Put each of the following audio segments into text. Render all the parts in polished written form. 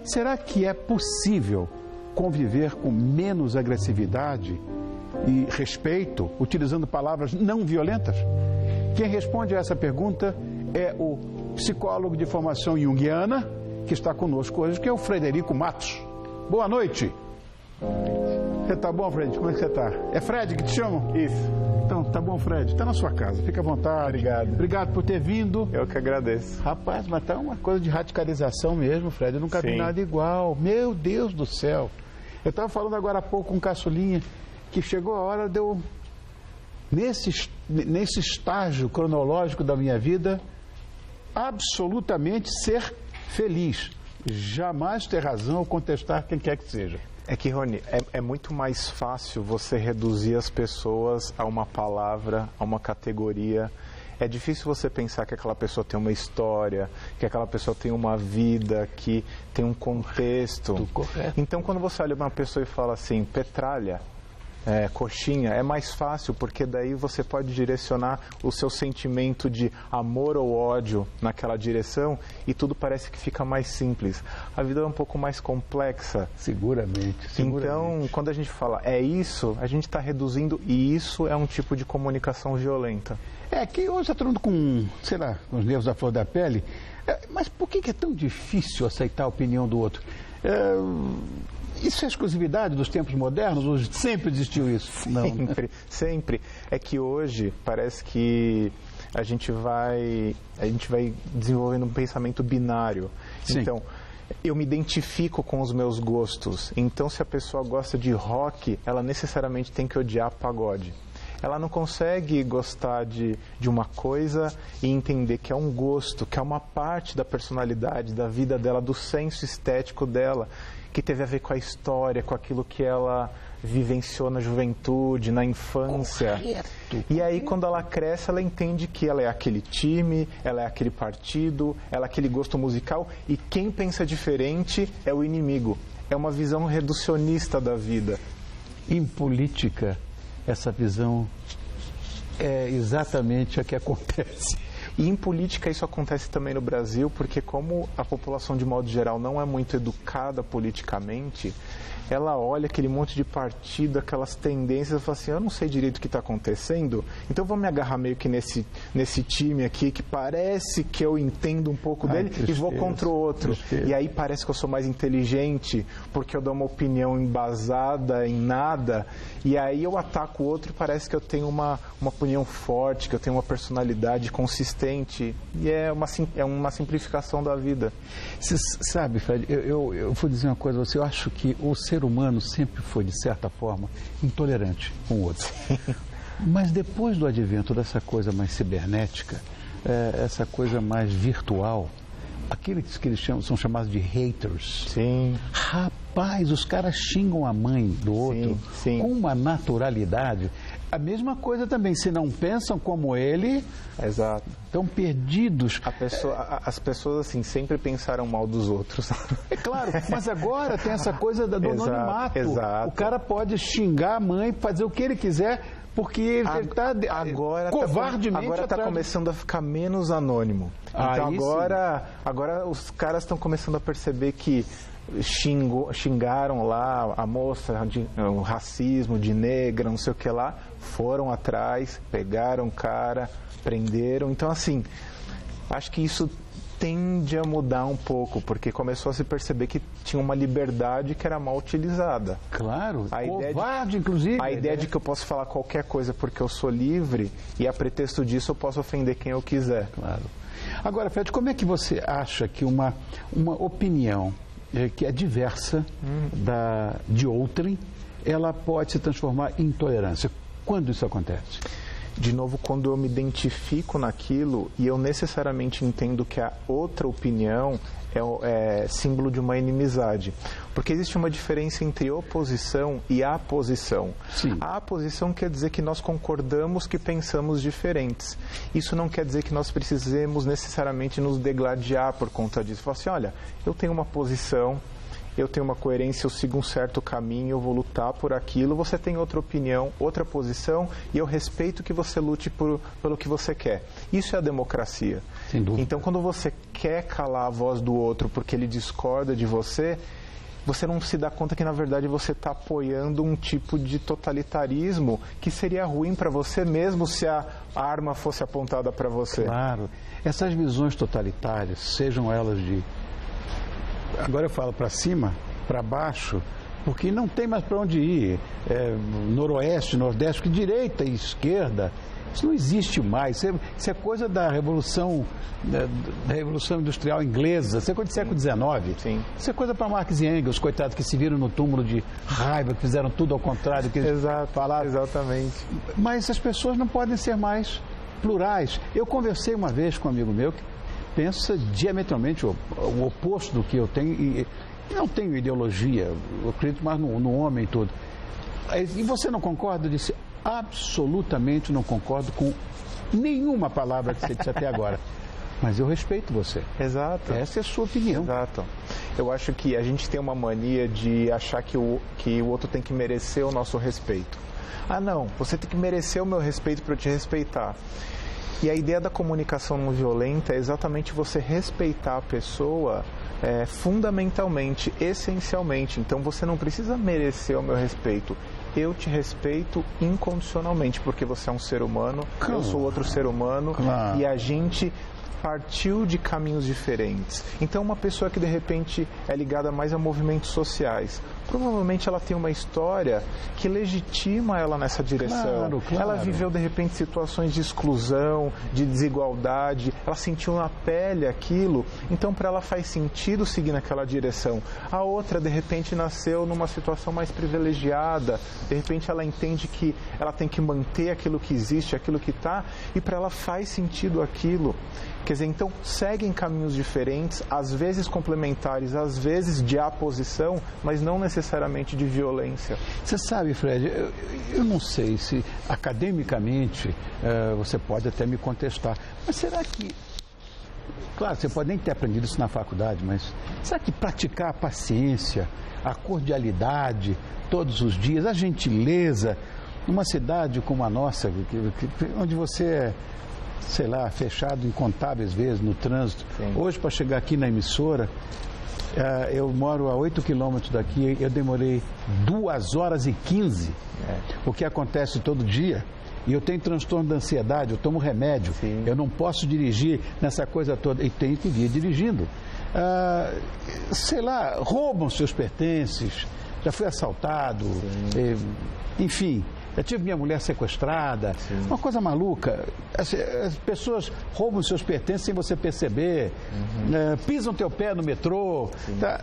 Será que é possível conviver com menos agressividade e respeito, utilizando palavras não violentas? Quem responde a essa pergunta é o psicólogo de formação junguiana, que está conosco hoje, que é o Frederico Matos. Boa noite. Você tá bom, Fred? Como é que você tá? É Fred que te chamam? Isso. Então, tá bom, Fred. Tá na sua casa. Fica à vontade. Obrigado. Obrigado por ter vindo. Eu que agradeço. Rapaz, mas tá uma coisa de radicalização mesmo, Fred. Eu nunca vi nada igual. Meu Deus do céu. Eu estava falando agora há pouco com um caçulinha que chegou a hora de eu, nesse estágio cronológico da minha vida, absolutamente ser feliz. Jamais ter razão ou contestar quem quer que seja. É que, Rony, é muito mais fácil você reduzir as pessoas a uma palavra, a uma categoria. É difícil você pensar que aquela pessoa tem uma história, que aquela pessoa tem uma vida, que tem um contexto. Correto. Então, quando você olha uma pessoa e fala assim, petralha, coxinha, é mais fácil, porque daí você pode direcionar o seu sentimento de amor ou ódio naquela direção e tudo parece que fica mais simples. A vida é um pouco mais complexa. Seguramente. Então, quando a gente fala é isso, a gente está reduzindo, e isso é um tipo de comunicação violenta. É que hoje está todo mundo com, sei lá, com os nervos à flor da pele. Mas por que é tão difícil aceitar a opinião do outro? Isso é exclusividade dos tempos modernos? Ou sempre existiu isso? Não, sempre, sempre. É que hoje parece que a gente vai desenvolvendo um pensamento binário. Sim. Então, eu me identifico com os meus gostos. Então, se a pessoa gosta de rock, ela necessariamente tem que odiar pagode. Ela não consegue gostar de uma coisa e entender que é um gosto, que é uma parte da personalidade, da vida dela, do senso estético dela, que teve a ver com a história, com aquilo que ela vivenciou na juventude, na infância. Correto. E aí, quando ela cresce, ela entende que ela é aquele time, ela é aquele partido, ela é aquele gosto musical, e quem pensa diferente é o inimigo. É uma visão reducionista da vida. Em política, essa visão é exatamente a que acontece. E em política isso acontece também no Brasil, porque como a população de modo geral não é muito educada politicamente, ela olha aquele monte de partido, aquelas tendências e fala assim, eu não sei direito o que está acontecendo, então vou me agarrar meio que nesse time aqui, que parece que eu entendo um pouco dele, tristeza, e vou contra o outro. Tristeza. E aí parece que eu sou mais inteligente, porque eu dou uma opinião embasada em nada, e aí eu ataco o outro e parece que eu tenho uma opinião forte, que eu tenho uma personalidade consistente, e é uma simplificação da vida. Você sabe, Fred, eu vou dizer uma coisa a você, eu acho que o ser humano sempre foi, de certa forma, intolerante com o outro. Mas depois do advento dessa coisa mais cibernética, essa coisa mais virtual, aqueles que eles são chamados de haters. Sim. Rapaz, os caras xingam a mãe do outro sim. com uma naturalidade. A mesma coisa também, se não pensam como ele, Exato. estão perdidos. As pessoas assim sempre pensaram mal dos outros. É claro, mas agora tem essa coisa do anonimato. Exato. O cara pode xingar a mãe, fazer o que ele quiser, porque ele está covardemente agora está começando a ficar menos anônimo. Então agora os caras estão começando a perceber que xingaram lá a moça, o racismo, de negra, não sei o que lá, foram atrás, pegaram o cara, prenderam. Então, assim, acho que isso tende a mudar um pouco, porque começou a se perceber que tinha uma liberdade que era mal utilizada. Claro, covarde, inclusive. A ideia de que eu posso falar qualquer coisa porque eu sou livre e a pretexto disso eu posso ofender quem eu quiser. Claro. Agora, Fred, como é que você acha que uma opinião que é diversa de outrem, ela pode se transformar em intolerância? Quando isso acontece? De novo, quando eu me identifico naquilo e eu necessariamente entendo que a outra opinião é símbolo de uma inimizade. Porque existe uma diferença entre oposição e aposição. Sim. A aposição quer dizer que nós concordamos que pensamos diferentes. Isso não quer dizer que nós precisemos necessariamente nos degladiar por conta disso. Falar assim, olha, eu tenho uma posição, eu tenho uma coerência, eu sigo um certo caminho, eu vou lutar por aquilo, você tem outra opinião, outra posição, e eu respeito que você lute pelo que você quer. Isso é a democracia. Sem dúvida. Então, quando você quer calar a voz do outro porque ele discorda de você, você não se dá conta que, na verdade, você está apoiando um tipo de totalitarismo que seria ruim para você mesmo se a arma fosse apontada para você. Claro. Essas visões totalitárias, sejam elas de... Agora eu falo para cima, para baixo, porque não tem mais para onde ir. Noroeste, Nordeste, direita e esquerda, isso não existe mais. Isso é coisa da Revolução Industrial Inglesa, isso é coisa do século XIX. Sim. Isso é coisa para Marx e Engels, coitados, que se viram no túmulo de raiva, que fizeram tudo ao contrário do que eles falaram. Exatamente. Mas as pessoas não podem ser mais plurais. Eu conversei uma vez com um amigo meu que pensa diametralmente o oposto do que eu tenho, e não tenho ideologia, eu acredito mais no homem e tudo. E você não concorda? Eu disse, absolutamente não concordo com nenhuma palavra que você disse até agora. Mas eu respeito você. Exato. Essa é a sua opinião. Exato. Eu acho que a gente tem uma mania de achar que o outro tem que merecer o nosso respeito. Ah, não, você tem que merecer o meu respeito para eu te respeitar. E a ideia da comunicação não violenta é exatamente você respeitar a pessoa fundamentalmente, essencialmente. Então você não precisa merecer o meu respeito. Eu te respeito incondicionalmente, porque você é um ser humano, claro. Eu sou outro ser humano, claro. E a gente partiu de caminhos diferentes. Então uma pessoa que de repente é ligada mais a movimentos sociais, provavelmente ela tem uma história que legitima ela nessa direção. Claro, claro. Ela viveu de repente situações de exclusão, de desigualdade, ela sentiu na pele aquilo, então para ela faz sentido seguir naquela direção. A outra de repente nasceu numa situação mais privilegiada, de repente ela entende que ela tem que manter aquilo que existe, aquilo que está, e para ela faz sentido aquilo. Quer dizer, então seguem caminhos diferentes, às vezes complementares, às vezes de oposição, mas não necessariamente de violência. Você sabe, Fred, eu não sei se academicamente você pode até me contestar, mas será que... Claro, você pode nem ter aprendido isso na faculdade, mas será que praticar a paciência, a cordialidade todos os dias, a gentileza, numa cidade como a nossa, onde você é, sei lá, fechado incontáveis vezes no trânsito. Sim. Hoje, para chegar aqui na emissora, eu moro a 8 quilômetros daqui, eu demorei 2h15, o que acontece todo dia, e eu tenho transtorno da ansiedade, eu tomo remédio, sim. Eu não posso dirigir nessa coisa toda, e tenho que vir dirigindo. Sei lá, roubam seus pertences, já fui assaltado, enfim... Eu tive minha mulher sequestrada, sim. Uma coisa maluca. As pessoas roubam seus pertences sem você perceber, pisam teu pé no metrô. Tá?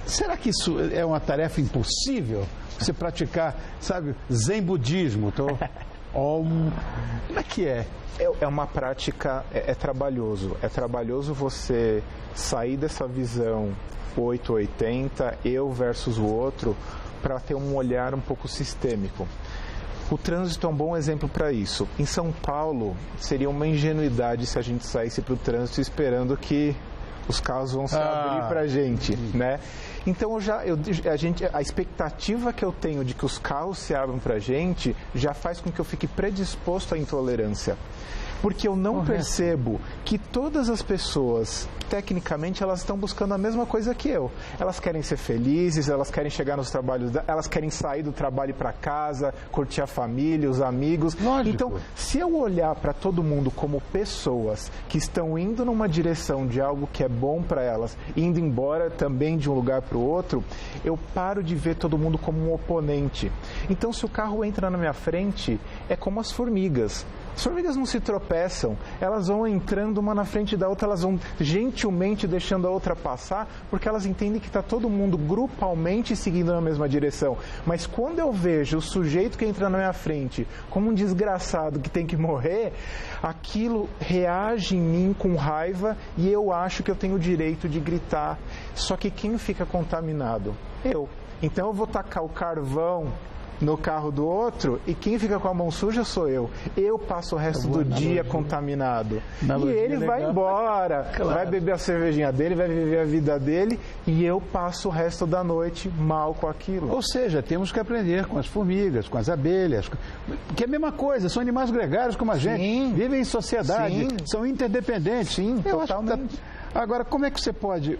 Será que isso é uma tarefa impossível? Você praticar, sabe, zen budismo? Como é que é? É uma prática, é trabalhoso. É trabalhoso você sair dessa visão 880, eu versus o outro, para ter um olhar um pouco sistêmico. O trânsito é um bom exemplo para isso. Em São Paulo, seria uma ingenuidade se a gente saísse para o trânsito esperando que os carros vão se abrir para a gente, né? Então, a expectativa que eu tenho de que os carros se abram para a gente já faz com que eu fique predisposto à intolerância. Porque eu não percebo que todas as pessoas, tecnicamente, elas estão buscando a mesma coisa que eu. Elas querem ser felizes, elas querem chegar nos trabalhos, elas querem sair do trabalho para casa, curtir a família, os amigos. Lógico. Então, se eu olhar para todo mundo como pessoas que estão indo numa direção de algo que é bom para elas, indo embora também de um lugar para o outro, eu paro de ver todo mundo como um oponente. Então, se o carro entra na minha frente, é como as formigas. As formigas não se tropeçam, elas vão entrando uma na frente da outra, elas vão gentilmente deixando a outra passar, porque elas entendem que está todo mundo grupalmente seguindo na mesma direção. Mas quando eu vejo o sujeito que entra na minha frente como um desgraçado que tem que morrer, aquilo reage em mim com raiva e eu acho que eu tenho o direito de gritar. Só que quem fica contaminado? Eu. Então eu vou tacar o carvão no carro do outro e quem fica com a mão suja sou eu. Eu passo o resto do dia contaminado. E ele vai embora, vai beber a cervejinha dele, vai viver a vida dele e eu passo o resto da noite mal com aquilo. Ou seja, temos que aprender com as formigas, com as abelhas, que é a mesma coisa, são animais gregários como a gente, vivem em sociedade, são interdependentes. Sim, totalmente. Agora, como é que você pode,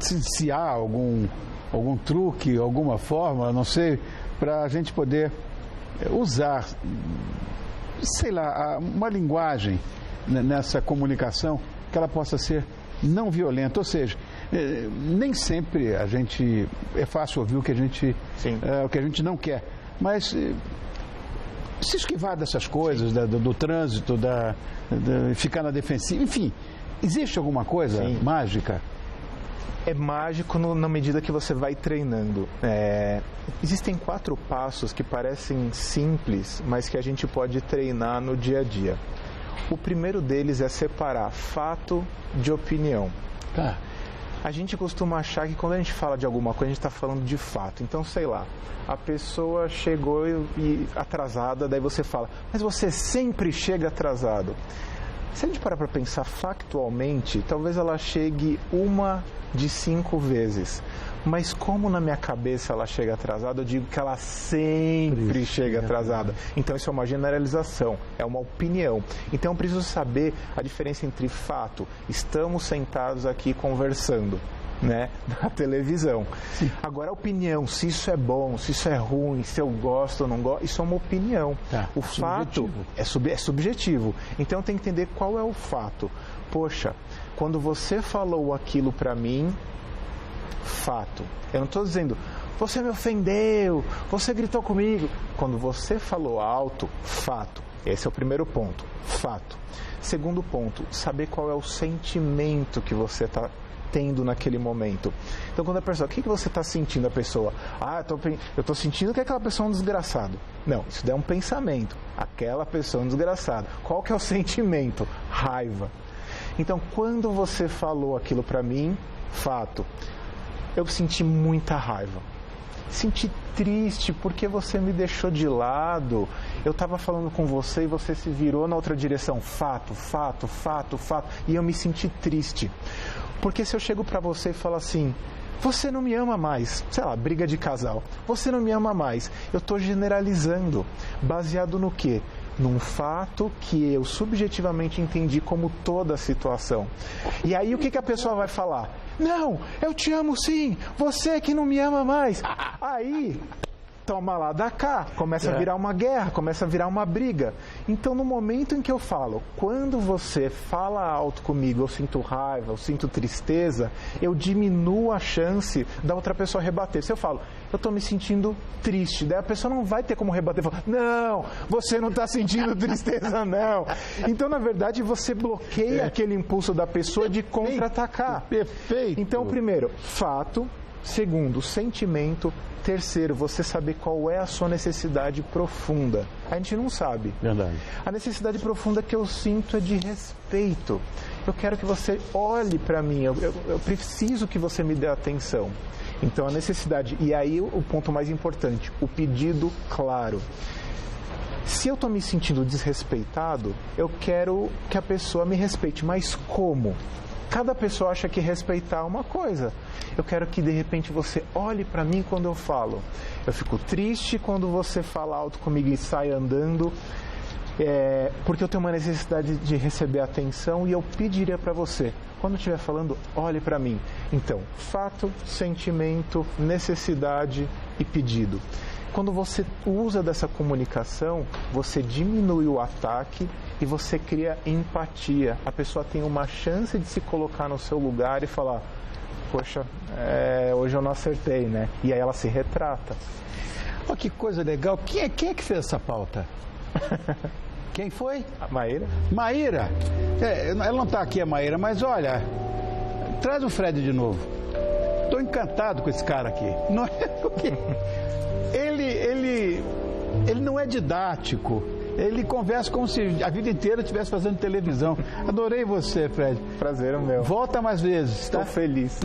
se há algum truque, alguma forma, não sei, para a gente poder usar, sei lá, uma linguagem nessa comunicação que ela possa ser não violenta, ou seja, nem sempre a gente é fácil ouvir o que a gente não quer, mas se esquivar dessas coisas, do trânsito, ficar na defensiva, enfim, existe alguma coisa mágica? É mágico na medida que você vai treinando. Existem 4 passos que parecem simples, mas que a gente pode treinar no dia a dia. O primeiro deles é separar fato de opinião. Tá. A gente costuma achar que quando a gente fala de alguma coisa, a gente está falando de fato. Então, sei lá, a pessoa chegou atrasada, daí você fala, mas você sempre chega atrasado. Se a gente parar para pensar factualmente, talvez ela chegue 1 de 5 vezes. Mas como na minha cabeça ela chega atrasada, eu digo que ela sempre chega atrasada. Então isso é uma generalização, é uma opinião. Então eu preciso saber a diferença entre fato. Estamos sentados aqui conversando, né, na televisão. Sim. Agora a opinião, se isso é bom, se isso é ruim, se eu gosto ou não gosto, isso é uma opinião. Tá. O fato é subjetivo. Então tem que entender qual é o fato. Poxa, quando você falou aquilo para mim, fato. Eu não estou dizendo, você me ofendeu, você gritou comigo. Quando você falou alto, fato. Esse é o primeiro ponto, fato. Segundo ponto, saber qual é o sentimento que você está tendo naquele momento. Então, quando a pessoa, o que você está sentindo? A pessoa, eu estou sentindo que aquela pessoa é um desgraçado. Não, isso daí é um pensamento. Aquela pessoa é um desgraçado. Qual que é o sentimento? Raiva. Então, quando você falou aquilo para mim, fato, eu senti muita raiva. Senti triste porque você me deixou de lado. Eu estava falando com você e você se virou na outra direção. Fato. E eu me senti triste. Porque se eu chego para você e falo assim, você não me ama mais, sei lá, briga de casal, você não me ama mais, eu estou generalizando. Baseado no quê? Num fato que eu subjetivamente entendi como toda a situação. E aí o que a pessoa vai falar? Não, eu te amo sim, você que não me ama mais. Aí, toma lá da cá, começa a virar uma guerra, começa a virar uma briga. Então, no momento em que eu falo, quando você fala alto comigo, eu sinto raiva, eu sinto tristeza, eu diminuo a chance da outra pessoa rebater. Se eu falo, eu estou me sentindo triste, daí a pessoa não vai ter como rebater. Fala, não, você não está sentindo tristeza, não. Então, na verdade, você bloqueia aquele impulso da pessoa de contra-atacar. Perfeito. Então, primeiro, fato. Segundo, sentimento. Terceiro, você saber qual é a sua necessidade profunda. A gente não sabe. Verdade. A necessidade profunda que eu sinto é de respeito. Eu quero que você olhe para mim. Eu preciso que você me dê atenção. Então, a necessidade. E aí, o ponto mais importante, o pedido claro. Se eu estou me sentindo desrespeitado, eu quero que a pessoa me respeite. Mas como? Cada pessoa acha que respeitar é uma coisa. Eu quero que, de repente, você olhe para mim quando eu falo. Eu fico triste quando você fala alto comigo e sai andando, porque eu tenho uma necessidade de receber atenção e eu pediria para você, quando eu estiver falando, olhe para mim. Então, fato, sentimento, necessidade e pedido. Quando você usa dessa comunicação, você diminui o ataque e você cria empatia. A pessoa tem uma chance de se colocar no seu lugar e falar, poxa, hoje eu não acertei, né? E aí ela se retrata. Oh, que coisa legal. Quem é que fez essa pauta? Quem foi? A Maíra. Maíra? Ela não está aqui, a Maíra, mas olha, traz o Fred de novo. Estou encantado com esse cara aqui. Não é porque ele não é didático. Ele conversa como se a vida inteira estivesse fazendo televisão. Adorei você, Fred. Prazer é meu. Volta mais vezes. Estou feliz.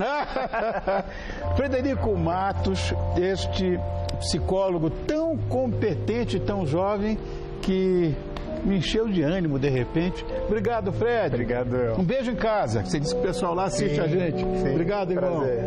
Frederico Matos, este psicólogo tão competente, tão jovem, que me encheu de ânimo de repente. Obrigado, Fred. Obrigado. Um beijo em casa. Você disse que o pessoal lá assiste a gente. Sim, obrigado, irmão. Prazer.